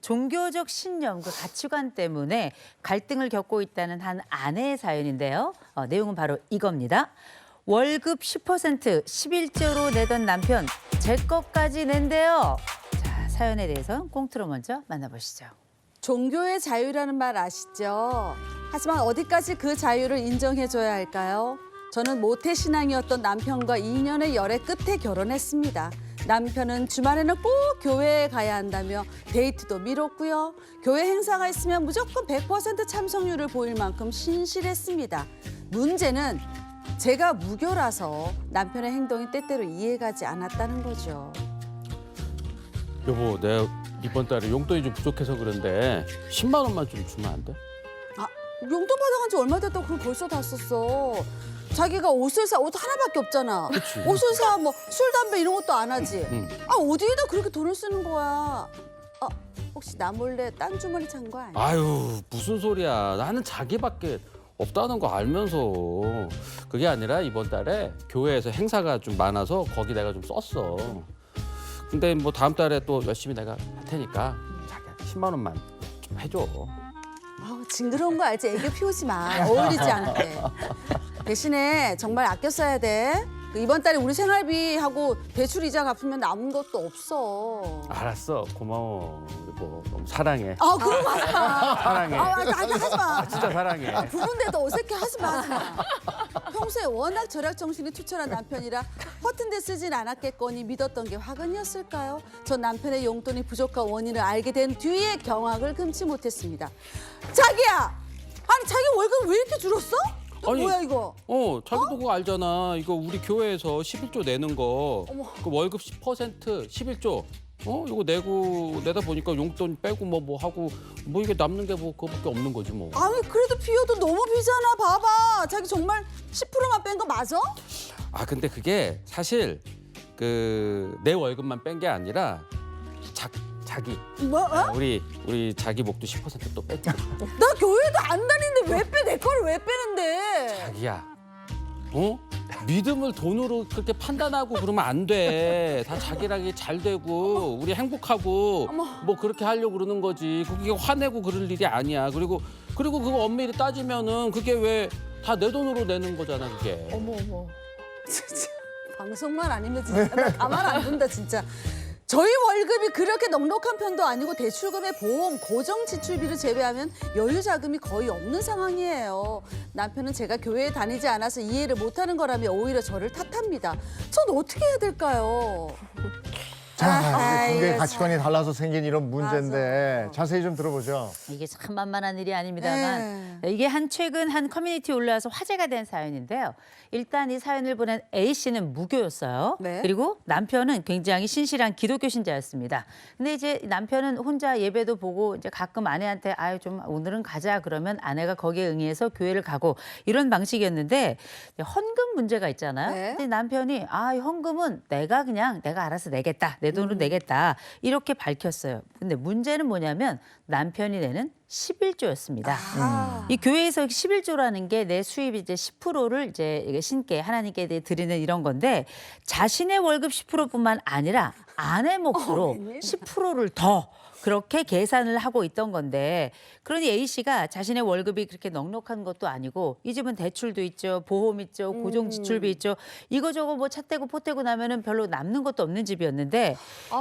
종교적 신념, 그 가치관 때문에 갈등을 겪고 있다는 한 아내의 사연인데요. 내용은 바로 이겁니다. 월급 10% 11조로 내던 남편, 제 것까지 낸대요. 자, 사연에 대해서 꽁트로 먼저 만나보시죠. 종교의 자유라는 말 아시죠? 하지만 어디까지 그 자유를 인정해줘야 할까요? 저는 모태신앙이었던 남편과 2년의 열애 끝에 결혼했습니다. 남편은 주말에는 꼭 교회에 가야 한다며 데이트도 미뤘고요. 교회 행사가 있으면 무조건 100% 참석률을 보일 만큼 신실했습니다. 문제는 제가 무교라서 남편의 행동이 때때로 이해가지 않았다는 거죠. 여보, 내가 이번 달에 용돈이 좀 부족해서 그런데 10만 원만 좀 주면 안 돼? 아, 용돈 받아간 지 얼마 됐다고 그걸 벌써 다 썼어. 자기가 옷을 사, 옷 하나밖에 없잖아. 그치. 옷을 사, 뭐 술, 담배 이런 것도 안 하지. 응. 아, 어디에다 그렇게 돈을 쓰는 거야. 아, 혹시 나 몰래 딴 주머니 찬 거 아니야? 아유, 무슨 소리야. 나는 자기밖에 없다는 거 알면서. 그게 아니라 이번 달에 교회에서 행사가 좀 많아서 거기 내가 좀 썼어. 근데 뭐 다음 달에 또 열심히 내가 할 테니까 자기야 10만 원만 좀 해줘. 아우, 징그러운 거 알지? 애교 피우지 마. 어울리지 않게. 대신에 정말 아껴 써야 돼. 그 이번 달에 우리 생활비하고 대출 이자 갚으면 남은 것도 없어. 알았어, 고마워. 여보, 너무 사랑해. 아, 그런 거 하지 마. 사랑해. 하지 마. 진짜 사랑해. 부른데도 어색해 하지 마. 평소에 워낙 절약 정신이 투철한 남편이라 허튼 데 쓰진 않았겠거니 믿었던 게 화근이었을까요? 전 남편의 용돈이 부족한 원인을 알게 된 뒤에 경악을 금치 못했습니다. 자기야! 아니 자기 월급 왜 이렇게 줄었어? 이거 아니, 뭐야 이거? 자기도 그거 알잖아. 이거 우리 교회에서 11조 내는 거. 어머. 그 월급 10% 11조. 이거 내다 보니까 용돈 빼고 뭐 하고 뭐 이게 남는 게 뭐 그거밖에 없는 거지 뭐. 아니 그래도 비워도 너무 비잖아. 봐봐. 자기 정말 10%만 뺀 거 맞아? 아 근데 그게 사실 그 내 월급만 뺀 게 아니라 자기 뭐? 어? 우리 자기 목도 10%또 뺐지. 나 교회도 안 다니는데 왜 빼? 내 거를 왜 빼는데? 자기야. 믿음을 돈으로 그렇게 판단하고 그러면 안 돼. 다 자기랑이 잘 되고 우리 행복하고 뭐 그렇게 하려고 그러는 거지. 그게 화내고 그럴 일이 아니야. 그리고 그거 엄밀히 따지면은 그게 왜 다 내 돈으로 내는 거잖아, 그게. 어머. 진짜 방송만 아니면 진짜 나 가만 안 둔다 진짜. 저희 월급이 그렇게 넉넉한 편도 아니고 대출금에 보험, 고정 지출비를 제외하면 여유 자금이 거의 없는 상황이에요. 남편은 제가 교회에 다니지 않아서 이해를 못하는 거라며 오히려 저를 탓합니다. 전 어떻게 해야 될까요? 자, 관계 아이고, 가치관이 달라서 생긴 이런 문제인데 맞아. 자세히 좀 들어보죠. 이게 참 만만한 일이 아닙니다만 이게 최근 한 커뮤니티에 올라와서 화제가 된 사연인데요. 일단 이 사연을 보낸 A 씨는 무교였어요. 네. 그리고 남편은 굉장히 신실한 기독교 신자였습니다. 근데 이제 남편은 혼자 예배도 보고 이제 가끔 아내한테 아유 좀 오늘은 가자 그러면 아내가 거기에 응해서 교회를 가고 이런 방식이었는데 헌금 문제가 있잖아요. 네. 근데 남편이 이 헌금은 내가 알아서 내겠다. 내 돈으로 내겠다. 이렇게 밝혔어요. 근데 문제는 뭐냐면 남편이 내는 11조였습니다. 이 교회에서 11조라는 게 내 수입 이제 10%를 이제 신께 하나님께 드리는 이런 건데 자신의 월급 10%뿐만 아니라 아내 몫으로 10%를 더 그렇게 계산을 하고 있던 건데 그러니 A 씨가 자신의 월급이 그렇게 넉넉한 것도 아니고 이 집은 대출도 있죠. 보험 있죠. 고정 지출비 있죠. 이거저거 뭐 차 떼고 포 떼고 나면은 별로 남는 것도 없는 집이었는데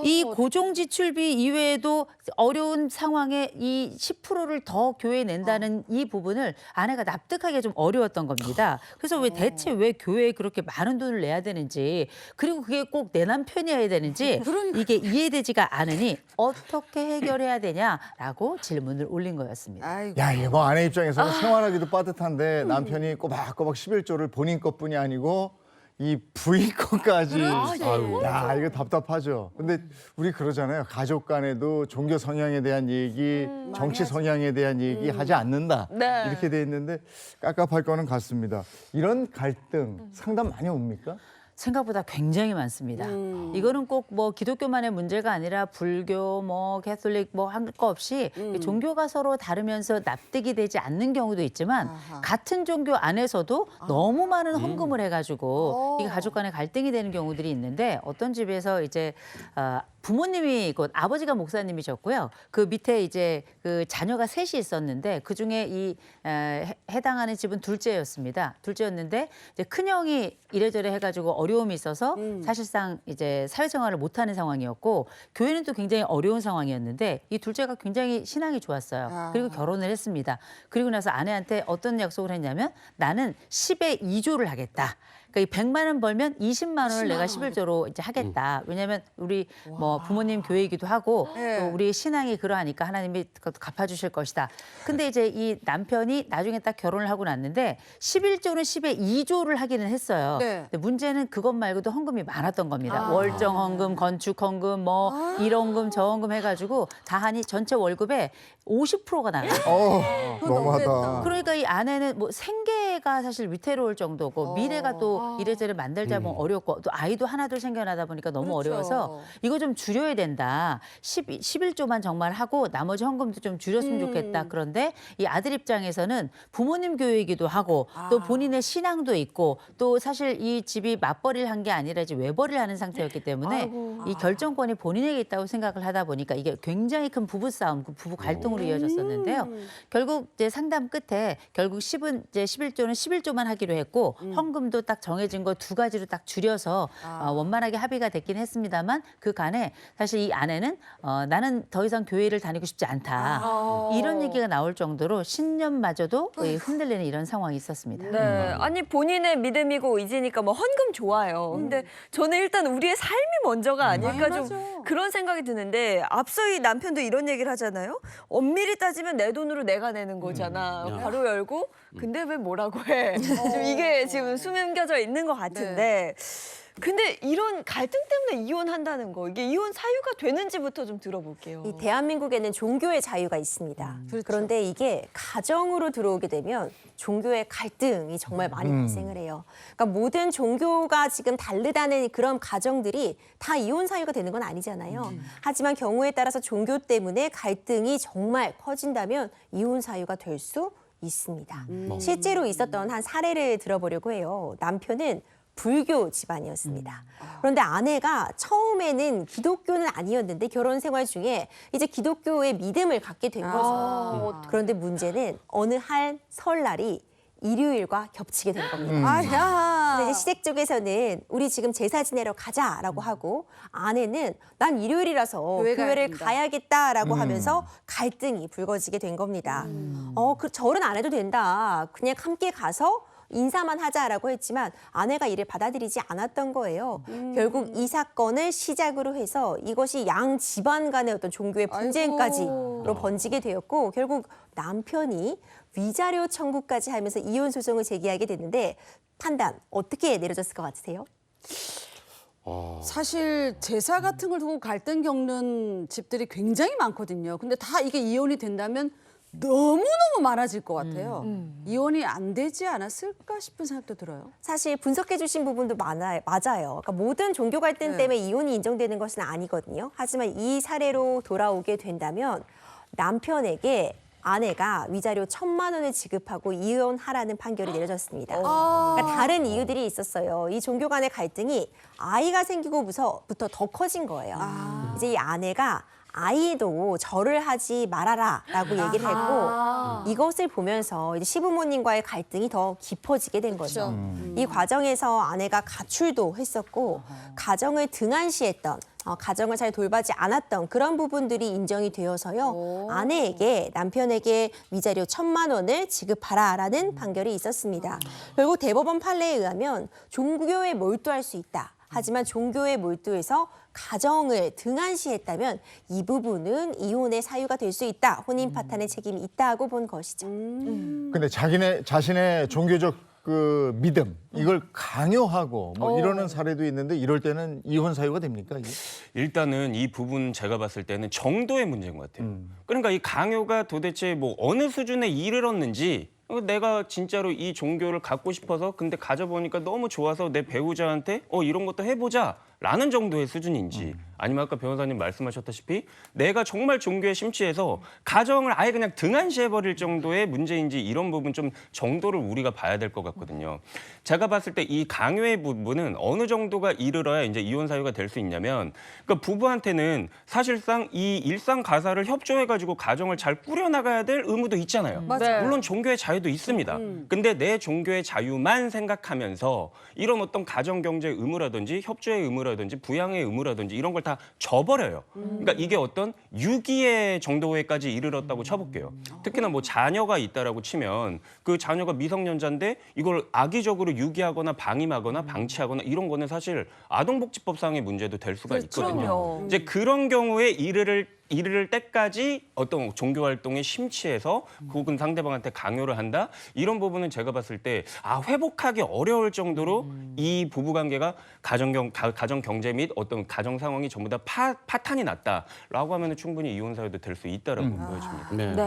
이 고정 지출비 이외에도 어려운 상황에 이 10%를 더 교회에 낸다는 이 부분을 아내가 납득하기가 좀 어려웠던 겁니다. 그래서 대체 왜 교회에 그렇게 많은 돈을 내야 되는지 그리고 그게 꼭 내 남편이어야 되는지 이게 이해되지가 않으니 어떻게 해결해야 되냐라고 질문을 올린 거였습니다. 아이고. 야, 이거 아내 입장에서는 생활하기도 빠듯한데 남편이 꼬박꼬박 11조를 본인 것뿐이 아니고 이 부인 것까지. 아유. 야, 이거 답답하죠. 근데 우리 그러잖아요. 가족 간에도 종교 성향에 대한 얘기, 정치 성향에 대한 얘기 하지 않는다. 네. 이렇게 돼 있는데 깝깝할 거는 같습니다. 이런 갈등 상담 많이 옵니까? 생각보다 굉장히 많습니다. 이거는 꼭 뭐 기독교만의 문제가 아니라 불교, 뭐 캐톨릭 뭐 한 거 없이 종교가 서로 다르면서 납득이 되지 않는 경우도 있지만 같은 종교 안에서도 너무 많은 헌금을 해가지고 이게 가족 간의 갈등이 되는 경우들이 있는데 어떤 집에서 이제 부모님이 그 아버지가 목사님이셨고요. 그 밑에 이제 그 자녀가 셋이 있었는데 그 중에 이 해당하는 집은 둘째였습니다. 둘째였는데 이제 큰 형이 이래저래 해가지고 어려움이 있어서 사실상 이제 사회생활을 못하는 상황이었고 교회는 또 굉장히 어려운 상황이었는데 이 둘째가 굉장히 신앙이 좋았어요. 그리고 결혼을 했습니다. 그리고 나서 아내한테 어떤 약속을 했냐면 나는 10의 2조를 하겠다. 그러니까 이 100만 원 벌면 20만 원을 내가 11조로 이제 하겠다. 왜냐하면 우리 뭐 부모님 교회이기도 하고 네. 또 우리 신앙이 그러하니까 하나님이 그것도 갚아주실 것이다. 근데 이제 이 남편이 나중에 딱 결혼을 하고 났는데 11조는 10의 2조를 하기는 했어요. 네. 근데 문제는 그것 말고도 헌금이 많았던 겁니다. 월정 헌금, 건축 헌금, 뭐 일원금, 저헌금 해가지고 다 하니 전체 월급의 50%가 나가요. 너무하다. 그러니까 이 아내는 뭐 생계가 사실 위태로울 정도고 미래가 또 이래저래 만들자 보면 어렵고 또 아이도 하나둘 생겨나다 보니까 너무 그렇죠. 어려워서 이거 좀 줄여야 된다. 11조만 정말 하고 나머지 헌금도 좀 줄였으면 좋겠다. 그런데 이 아들 입장에서는 부모님 교회이기도 하고 또 본인의 신앙도 있고 또 사실 이 집이 맞벌이를 한 게 아니라 이제 외벌이를 하는 상태였기 때문에 이 결정권이 본인에게 있다고 생각을 하다 보니까 이게 굉장히 큰 부부싸움, 부부 갈등으로 이어졌었는데요. 결국 이제 상담 끝에 결국 10은 이제 11조는 11조만 하기로 했고 헌금도 딱 정해진 거 2가지로 딱 줄여서 원만하게 합의가 됐긴 했습니다만 그 간에 사실 이 아내는 나는 더 이상 교회를 다니고 싶지 않다. 이런 얘기가 나올 정도로 신념마저도 거의 흔들리는 이런 상황이 있었습니다. 네. 아니 본인의 믿음이고 의지니까 뭐 헌금 좋아요. 근데 저는 일단 우리의 삶이 먼저가 아닐까 좀 맞아. 그런 생각이 드는데 앞서 이 남편도 이런 얘기를 하잖아요. 엄밀히 따지면 내 돈으로 내가 내는 거잖아. 괄호 열고 근데 왜 뭐라고 해. 지금 이게 지금 숨겨져 있는 것 같은데 근데 이런 갈등 때문에 이혼한다는 거 이게 이혼 사유가 되는지부터 좀 들어볼게요. 이 대한민국에는 종교의 자유가 있습니다. 그렇죠. 그런데 이게 가정으로 들어오게 되면 종교의 갈등이 정말 많이 발생을 해요. 그러니까 모든 종교가 지금 다르다는 그런 가정들이 다 이혼 사유가 되는 건 아니잖아요. 하지만 경우에 따라서 종교 때문에 갈등이 정말 커진다면 이혼 사유가 될 수 있습니다. 실제로 있었던 한 사례를 들어보려고 해요. 남편은 불교 집안이었습니다. 그런데 아내가 처음에는 기독교는 아니었는데 결혼 생활 중에 이제 기독교의 믿음을 갖게 된 거죠. 그런데 문제는 어느 한 설날이 일요일과 겹치게 된 겁니다. 아야. 근데 이제 시댁 쪽에서는 우리 지금 제사 지내러 가자라고 하고 아내는 난 일요일이라서 교회 가야 교회를 된다. 가야겠다라고 하면서 갈등이 불거지게 된 겁니다. 절은 안 해도 된다. 그냥 함께 가서 인사만 하자라고 했지만 아내가 이를 받아들이지 않았던 거예요. 결국 이 사건을 시작으로 해서 이것이 양 집안 간의 어떤 종교의 분쟁까지로 번지게 되었고 결국 남편이 위자료 청구까지 하면서 이혼 소송을 제기하게 됐는데 판단 어떻게 내려졌을 것 같으세요? 사실 제사 같은 걸 두고 갈등 겪는 집들이 굉장히 많거든요. 근데 다 이게 이혼이 된다면 너무너무 많아질 것 같아요. 이혼이 안 되지 않았을까 싶은 생각도 들어요. 사실 분석해 주신 부분도 맞아요. 그러니까 모든 종교 갈등 때문에 이혼이 인정되는 것은 아니거든요. 하지만 이 사례로 돌아오게 된다면 남편에게 아내가 위자료 1,000만 원을 지급하고 이혼하라는 판결이 내려졌습니다. 그러니까 다른 이유들이 있었어요. 이 종교 간의 갈등이 아이가 생기고부터 더 커진 거예요. 이제 이 아내가 아이도 절을 하지 말아라라고 얘기를 했고 이것을 보면서 이제 시부모님과의 갈등이 더 깊어지게 된 거죠. 이 과정에서 아내가 가출도 했었고 가정을 등한시했던 가정을 잘 돌보지 않았던 그런 부분들이 인정이 되어서요. 아내에게 남편에게 위자료 1,000만 원을 지급하라라는 판결이 있었습니다. 결국 대법원 판례에 의하면 종교에 몰두할 수 있다. 하지만 종교에 몰두해서 가정을 등한시했다면 이 부분은 이혼의 사유가 될 수 있다. 혼인 파탄의 책임이 있다고 본 것이죠. 근데 자신의 종교적 그 믿음 이걸 강요하고 뭐 이러는 사례도 있는데 이럴 때는 이혼 사유가 됩니까? 이게? 일단은 이 부분 제가 봤을 때는 정도의 문제인 것 같아요. 그러니까 이 강요가 도대체 뭐 어느 수준에 이르렀는지 내가 진짜로 이 종교를 갖고 싶어서 근데 가져보니까 너무 좋아서 내 배우자한테 이런 것도 해보자 라는 정도의 수준인지 아니면 아까 변호사님 말씀하셨다시피 내가 정말 종교에 심취해서 가정을 아예 그냥 등한시해버릴 정도의 문제인지 이런 부분 좀 정도를 우리가 봐야 될 것 같거든요. 제가 봤을 때 이 강요의 부분은 어느 정도가 이르러야 이제 이혼 사유가 될 수 있냐면 그러니까 부부한테는 사실상 이 일상 가사를 협조해가지고 가정을 잘 꾸려나가야 될 의무도 있잖아요. 맞아요. 물론 종교의 자유도 있습니다. 근데 내 종교의 자유만 생각하면서 이런 어떤 가정 경제의 의무라든지 협조의 의무라든지 부양의 의무라든지 이런 걸 다 져버려요. 그러니까 이게 어떤 유기의 정도에까지 이르렀다고 쳐볼게요. 특히나 뭐 자녀가 있다라고 치면 그 자녀가 미성년자인데 이걸 악의적으로 유기하거나 방임하거나 방치하거나 이런 거는 사실 아동복지법상의 문제도 될 수가 있거든요. 그럼요. 이제 그런 경우에 이를 때까지 어떤 종교 활동에 심취해서 혹은 상대방한테 강요를 한다 이런 부분은 제가 봤을 때 회복하기 어려울 정도로 이 부부 관계가 가정 경제 및 어떤 가정 상황이 전부 다 파탄이 났다라고 하면은 충분히 이혼 사유도 될 수 있다라고 보여집니다. 네. 네.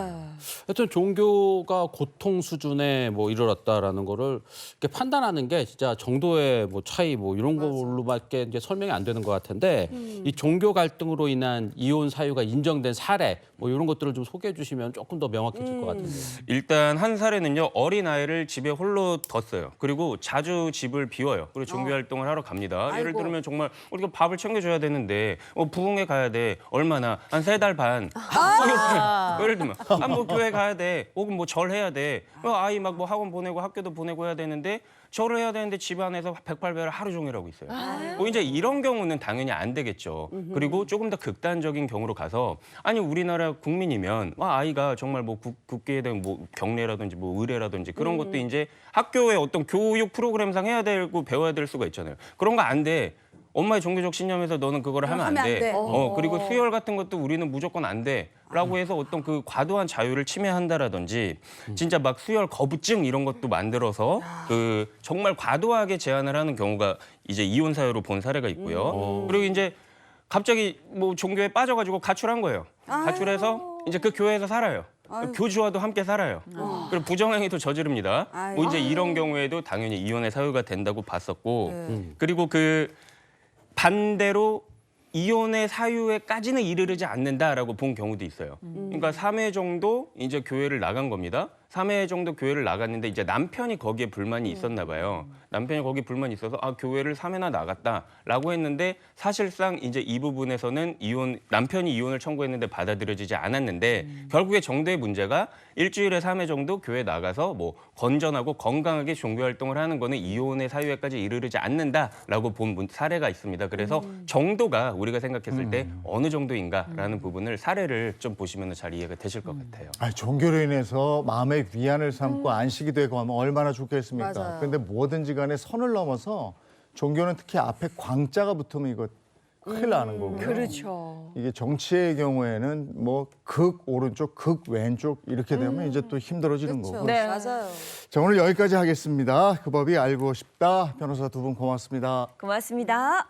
하여튼 종교가 고통 수준에 뭐 이르렀다라는 거를 이렇게 판단하는 게 진짜 정도의 뭐 차이 뭐 이런 걸로밖에 이제 설명이 안 되는 것 같은데 이 종교 갈등으로 인한 이혼 사유가 인정된 사례 뭐 이런 것들을 좀 소개해 주시면 조금 더 명확해질 것 같은데요. 일단 한 사례는요 어린 아이를 집에 홀로 뒀어요. 그리고 자주 집을 비워요. 그리고 종교 활동을 하러 갑니다. 예를 아이고. 들면 정말 우리가 밥을 챙겨줘야 되는데 부흥회 가야 돼. 얼마나 한 3달 반. 예를 들면 뭐 교회 가야 돼. 혹은 뭐 절 해야 돼. 아이 막 뭐 학원 보내고 학교도 보내고 해야 되는데 절을 해야 되는데 집 안에서 108배를 하루 종일 하고 있어요. 뭐 이제 이런 경우는 당연히 안 되겠죠. 그리고 조금 더 극단적인 경우로 가서 아니 우리나라 국민이면 아이가 정말 뭐 국기에 대한 뭐 경례라든지 뭐 의례라든지 그런 것도 이제 학교의 어떤 교육 프로그램상 해야 되고 배워야 될 수가 있잖아요. 그런 거 안 돼. 엄마의 종교적 신념에서 너는 그거를 하면 안 돼. 그리고 수혈 같은 것도 우리는 무조건 안 돼. 라고 해서 어떤 그 과도한 자유를 침해한다라든지 진짜 막 수혈 거부증 이런 것도 만들어서 그 정말 과도하게 제한을 하는 경우가 이제 이혼 사유로 본 사례가 있고요. 그리고 이제 갑자기 뭐 종교에 빠져가지고 가출한 거예요. 가출해서 이제 그 교회에서 살아요. 교주와도 함께 살아요. 그리고 부정행위도 저지릅니다. 뭐 이제 이런 경우에도 당연히 이혼의 사유가 된다고 봤었고 그리고 그 반대로 이혼의 사유에까지는 이르르지 않는다라고 본 경우도 있어요. 그러니까 3회 정도 이제 교회를 나간 겁니다. 3회 정도 교회를 나갔는데 이제 남편이 거기에 불만이 있었나 봐요. 남편이 거기 불만이 있어서 교회를 3회나 나갔다라고 했는데 사실상 이제 이 부분에서는 남편이 이혼을 청구했는데 받아들여지지 않았는데 결국에 정도의 문제가 일주일에 3회 정도 교회 나가서 뭐 건전하고 건강하게 종교 활동을 하는 거는 이혼의 사유에까지 이르르지 않는다라고 본 사례가 있습니다. 그래서 정도가 우리가 생각했을 때 어느 정도인가라는 부분을 사례를 좀 보시면 잘 이해가 되실 것 같아요. 종교로 인해서 마음의 위안을 삼고 안식이 되고 하면 얼마나 좋겠습니까? 맞아요. 그런데 뭐든지 간에 선을 넘어서 종교는 특히 앞에 광자가 붙으면 이거 큰일 나는 거고요. 그렇죠. 이게 정치의 경우에는 뭐 극 오른쪽, 극 왼쪽 이렇게 되면 이제 또 힘들어지는 그렇죠. 거고. 네. 맞아요. 자, 오늘 여기까지 하겠습니다. 그 법이 알고 싶다. 변호사 두 분 고맙습니다. 고맙습니다.